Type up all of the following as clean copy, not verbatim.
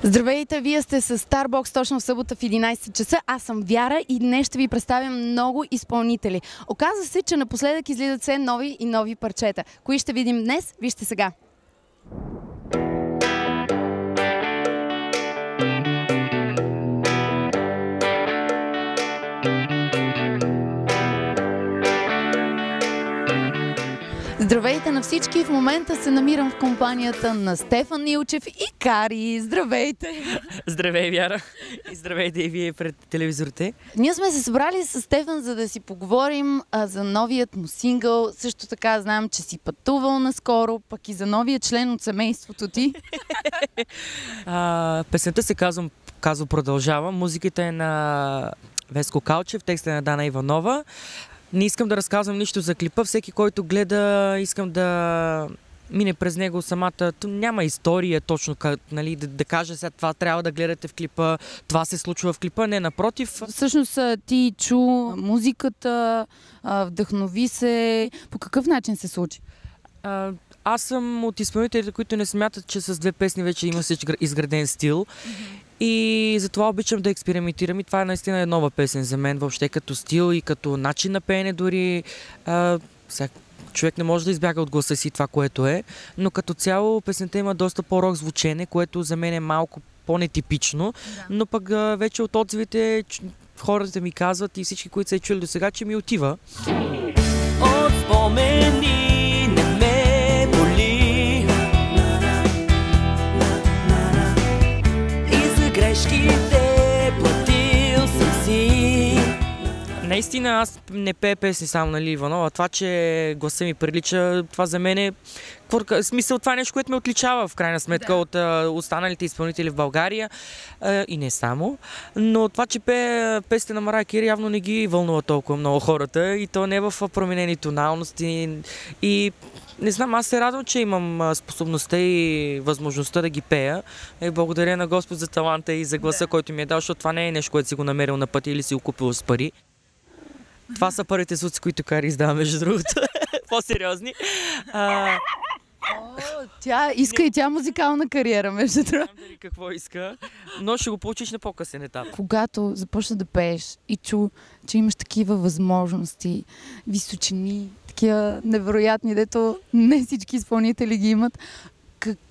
Здравейте, вие сте с Starbox точно в събота в 11 часа. Аз съм Вяра и днес ще ви представям много изпълнители. Оказва се, че напоследък излизат все нови и нови парчета. Кои ще видим днес? Вижте сега. Здравейте на всички! В момента се намирам в компанията на Стефан Илчев и Кари. Здравейте! Здравей, Вяра! И здравейте и вие пред телевизорите. Ние сме се събрали с Стефан, за да си поговорим за новият му сингъл. Също така знам, че си пътувал наскоро, пък и за новия член от семейството ти. Песента се казва Продължавам. Музиката е на Веско Калчев, текстът е на Дана Иванова. Не искам да разказвам нищо за клипа. Всеки, който гледа, искам да мине през него самата. Няма история точно, нали, да каже сега това трябва да гледате в клипа, това се случва в клипа. Не, напротив. Всъщност ти чу музиката, вдъхнови се. По какъв начин се случи? Аз съм от изпълнителите, които не смятат, че с две песни вече има всички изграден стил. И затова обичам да експериментирам и това е наистина нова песен за мен, въобще като стил и като начин на пеене дори. Човек не може да избяга от гласа си това, което е, но като цяло песента има доста по-рок звучене, което за мен е малко по-нетипично, но пък вече от отзивите хората ми казват и всички, които са е чули до сега, че ми отива. От спомени не ме боли и за грешките платил съм си. Наистина аз не пея песни само на Иванова. Това, че гласа ми прилича, това за мен е смисъл, това е нещо, което ме отличава в крайна сметка от останалите изпълнители в България и не само. Но това, че пее песните на Марая Кери, явно не ги вълнува толкова много хората и то не е в променени тоналности. И не знам, аз се радвам, че имам способността и възможността да ги пея. И благодаря на Господ за таланта и за гласа, който ми е дал, защото това не е нещо, което си го намерил на пътя или си го купил с пари. Това са първите звуци, които Кари издава, между другото. По-сериозни. Тя иска и тя музикална кариера, между другото. Не знам дали какво иска, но ще го получиш на по-късен етап. Когато започна да пееш и чу, че имаш такива възможности, височини, такива невероятни, дето не всички изпълнители ги имат,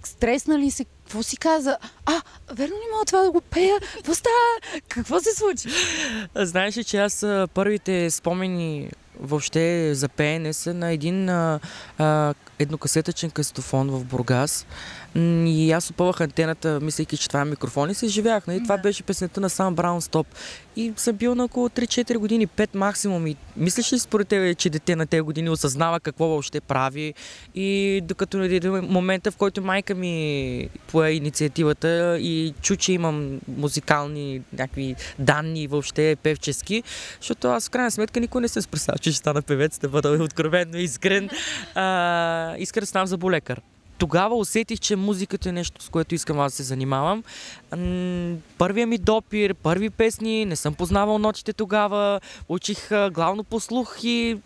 стресна ли се? Какво си каза? Верно ли мога това да го пея? Какво става? Какво се случи? Знаеш ли, че аз първите спомени въобще за пеене са на един еднокасетъчен касетофон в Бургас. И аз опъвах антената, мислейки, че това е микрофон и се изживях. Нали? Това беше песента на Сам Браун Стоп. И съм бил на около 3-4 години, 5 максимум. И мислиш ли според тебе, че дете на тези години осъзнава какво въобще прави? И докато дойде момента, в който майка ми пое инициативата и чу, че имам музикални някакви данни въобще певчески, защото аз в крайна сметка никой не се представя, че ще стана певец, да бъда откровенно искрен. Искрен ставам заболекар. Тогава усетих, че музиката е нещо, с което искам аз да се занимавам. Първия ми допир, първи песни, не съм познавал нотите тогава, учих главно по слух и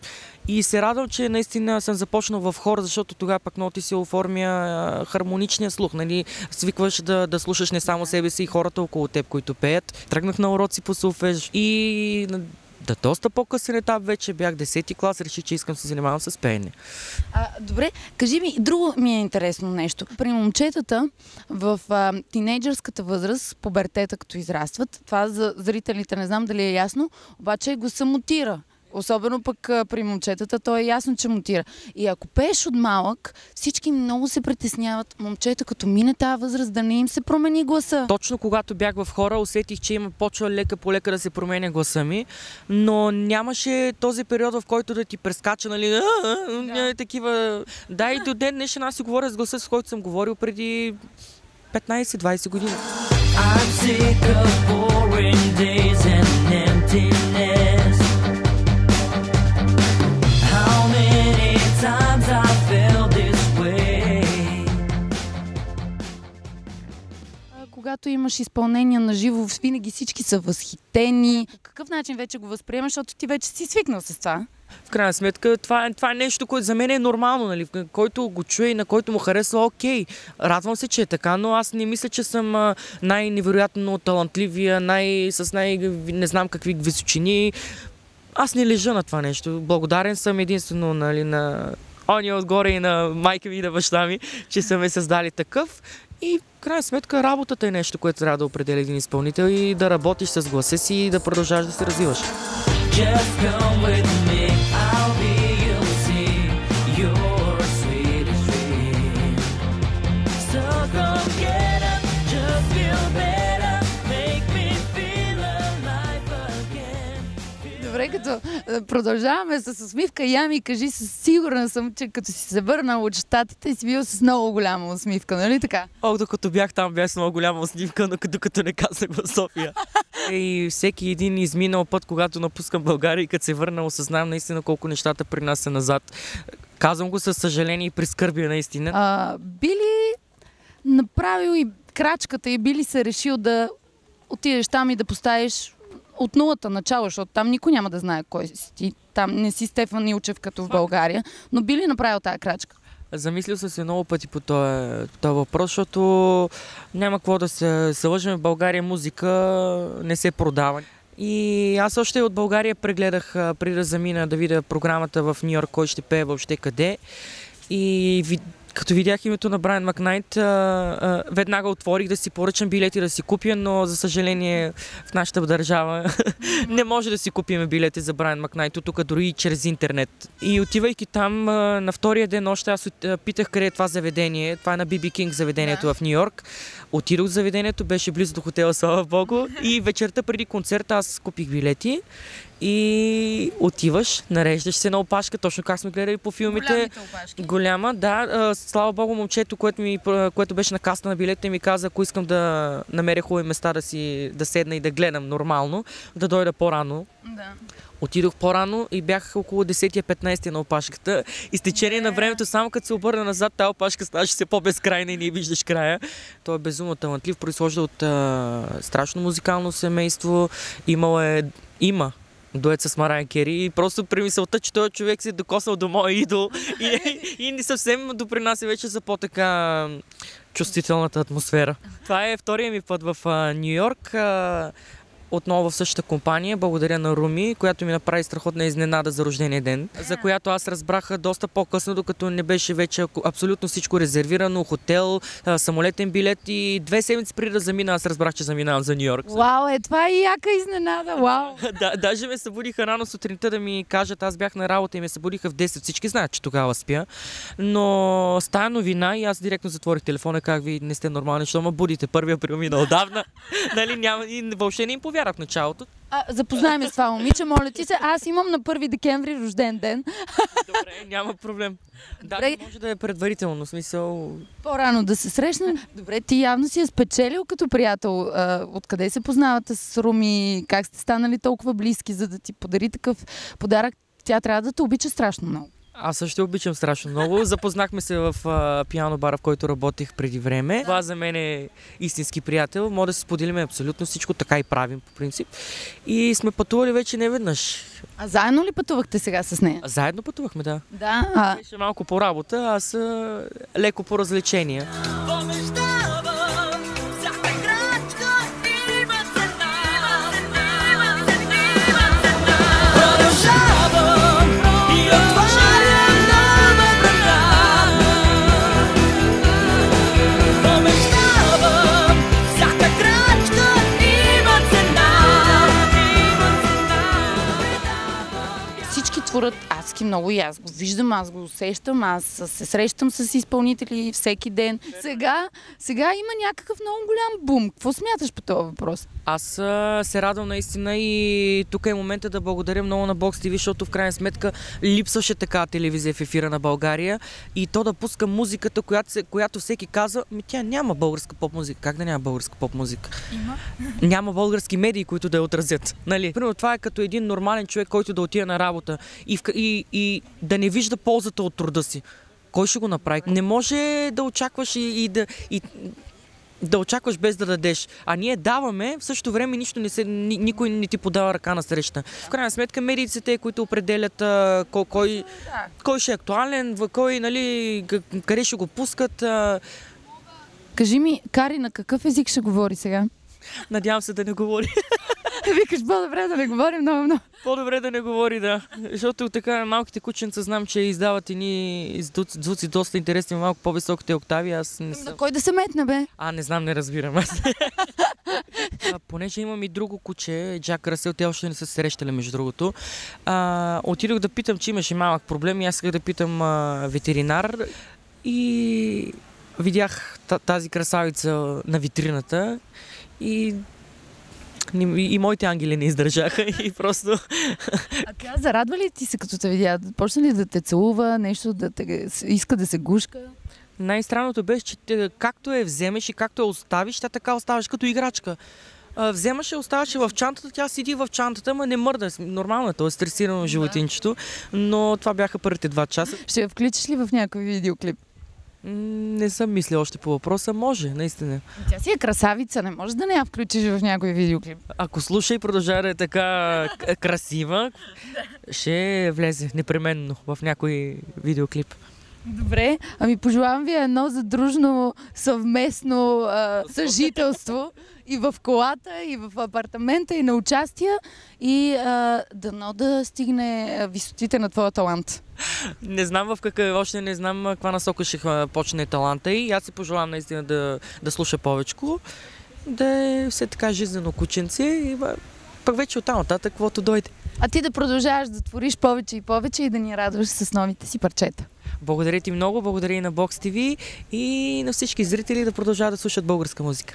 се радвам, че наистина съм започнал в хор, защото тогава пък много ти се оформя хармоничния слух. Нали? Свикваш да слушаш не само себе си и хората около теб, които пеят. Тръгнах на уроци по солфеж и да доста по-късен етап вече бях 10-ти клас, реших, че искам да се занимавам с пеене. Добре, кажи ми, друго ми е интересно нещо. При момчетата в тинейджърската възраст, пубертета като израстват, това за зрителите не знам дали е ясно, обаче го самотира. Особено пък при момчетата, то е ясно, че мутира. И ако пееш от малък, всички много се притесняват момчета, като мине тази възраст, да не им се промени гласа. Точно когато бях в хора, усетих, че има почва лека по лека да се променя гласа ми, но нямаше този период, в който да ти прескача, нали, такива. Да, и до ден днешен аз си говоря с гласа, с който съм говорил преди 15-20 години. I'm sick of boring days and emptiness. How many times I felt this way? Когато имаш изпълнение на живо, винаги всички са възхитени. По какъв начин вече го възприемаш, защото ти вече си свикнал с това? В крайна сметка, това е нещо, което за мен е нормално, нали? Който го чуе и на който му харесва, окей. Радвам се, че е така, но аз не мисля, че съм най-невероятно талантливия, не знам какви височини. Аз не лежа на това нещо. Благодарен съм единствено, нали, на ония отгоре и на майка ми и на баща ми, че са ме създали такъв. И в крайна сметка работата е нещо, което трябва да определя един изпълнител и да работиш с гласа си и да продължаваш да се развиваш. Just come with me, I'll be, you'll see, your sweetest dream. So come get up, just feel better, make me feel alive again. Добре, като продължаваме с усмивка, Ями, кажи, сигурна съм, че като си се върнал от щатите, си бил с много голяма усмивка, нали така? Докато бях там, бях с много голяма усмивка, но докато не казах в София. И всеки един изминал път, когато напускам България и като се върна, осъзнавам наистина колко нещата при нас са назад. Казвам го със съжаление и прискърбие наистина. Би ли направил и крачката и би ли се решил да отидеш там и да поставиш от нулата начало, защото там никой няма да знае кой си ти. Там не си Стефан Илчев като в България, но би ли направил тази крачка? Замислил съм се много пъти по този въпрос, защото няма какво да се лъжем. В България музика не се продава. И аз още от България прегледах, преди да замина, да видя програмата в Нью Йорк, кой ще пее въобще къде. И като видях името на Брайан Макнайт, веднага отворих да си поръчам билети да си купя, но за съжаление в нашата държава не може да си купим билети за Брайан Макнайт, тук дори и чрез интернет. И отивайки там, на втория ден още аз питах къде е това заведение. Това е на BB King заведението в Нью Йорк. Отидох в заведението, беше близо до хотела, слава богу. И вечерта преди концерта аз купих билети. И отиваш, нареждаш се на опашка, точно как сме гледали по филмите. Голяма, да. Слава богу, момчето, което беше на каста на билетите, ми каза, ако искам да намеря хубави места да седна и да гледам нормално, да дойда по-рано. Да. Отидох по-рано и бях около 10-15 на опашката. И с течение на времето, само като се обърна назад, тази опашка ставаше все по-безкрайна и не виждаш края. Той е безумно талантлив, произхожда от страшно музикално семейство. Има дует с Марайан Кери и просто при мисълта, че този човек се е докосал до моя идол и не съвсем допринася вече за по-така чувствителната атмосфера. Това е втория ми път в Нью Йорк. Отново в същата компания, благодаря на Руми, която ми направи страхотна изненада за рождения ден, за която аз разбрах доста по-късно, докато не беше вече абсолютно всичко резервирано, хотел, самолетен билет и 2 седмици преди да замина, аз разбрах, че заминавам за Ню Йорк. Вау, това е яка изненада, вау! Даже ме събудиха рано сутринта да ми кажат, аз бях на работа и ме събудиха в 10, всички знаят, че тогава спя, но с тая новина и аз директно затворих телефона, как ви не сте нормални, що ме будите, 1 април мина отдавна, нали, няма, и въобще не им повярвах в началото. Запознай ме с това момиче, моля ти се. Аз имам на 1 декември рожден ден. Добре, няма проблем. Да, може да е предварително, смисъл. По-рано да се срещнем. Добре, ти явно си е спечелил като приятел. Откъде се познавате с Руми? Как сте станали толкова близки, за да ти подари такъв подарък? Тя трябва да те обича страшно много. Аз също обичам страшно много. Запознахме се в пиано бара, в който работих преди време. Това за мен е истински приятел. Може да си споделим абсолютно всичко, така и правим по принцип. И сме пътували вече не веднъж. А заедно ли пътувахте сега с нея? Заедно пътувахме, да. Да. Беше малко по работа, аз леко по развлечения. Творят адски много и аз го виждам, аз го усещам, аз се срещам с изпълнители всеки ден. Сега има някакъв много голям бум. Какво смяташ по този въпрос? Аз се радвам наистина и тук е момента да благодаря много на Box TV, защото в крайна сметка липсваше така телевизия в ефира на България и то да пуска музиката, която всеки каза, тя няма българска поп-музика. Как да няма българска поп-музика? Няма български медии, които да я отразят. Нали? Примерно това е като един нормален човек, който да отиде на работа и да не вижда ползата от труда си. Кой ще го направи? Не може да очакваш да очакваш без да дадеш. А ние даваме, в същото време никой не ти подава ръка на среща. В крайна сметка медиите са те, които определят кой ще е актуален, кой, нали, къде ще го пускат. Кажи ми, Кари, на какъв език ще говори сега? Надявам се да не говори. Викаш, по-добре да не говори много. По-добре да не говори, да. Защото така малките кученца знам, че издават едни звуци доста интересни, малко по-високите октави. Аз не съм... На кой да се метне, бе? Не знам, не разбирам. Понеже имам и друго куче, Джак Расел, те още не са се срещали, между другото. Отидох да питам, че имаше малък проблем и аз исках да питам ветеринар и видях тази красавица на витрината и моите ангели не издържаха и просто... А тя зарадва ли ти се, като те видя? Почна ли да те целува, нещо да те иска да се гушка? Най-странното беше, че както я вземеш и както я оставиш, тя така оставаш като играчка. Вземаше, оставаше в чантата, тя седи в чантата, ама не мърда. Нормално е, то е стресирано животинчето, но това бяха първите 2 часа. Ще я включиш ли в някой видеоклип? Не съм мислил още по въпроса. Може, наистина. Тя си е красавица, не може да не я включиш в някой видеоклип. Ако слуша и продължава да е така красива, ще влезе непременно в някой видеоклип. Добре, пожелавам ви едно задружно съвместно съжителство и в колата, и в апартамента, и на участия и дано да стигне висотите на твоя талант. Не знам още не знам каква насока ще почне таланта и аз си пожелавам наистина да слуша повечко, да е все така жизнено кученце и пък вече оттам нататък, каквото дойде. А ти да продължаваш да твориш повече и повече и да ни радваш с новите си парчета. Благодаря ти много, благодаря и на Box TV и на всички зрители да продължават да слушат българска музика.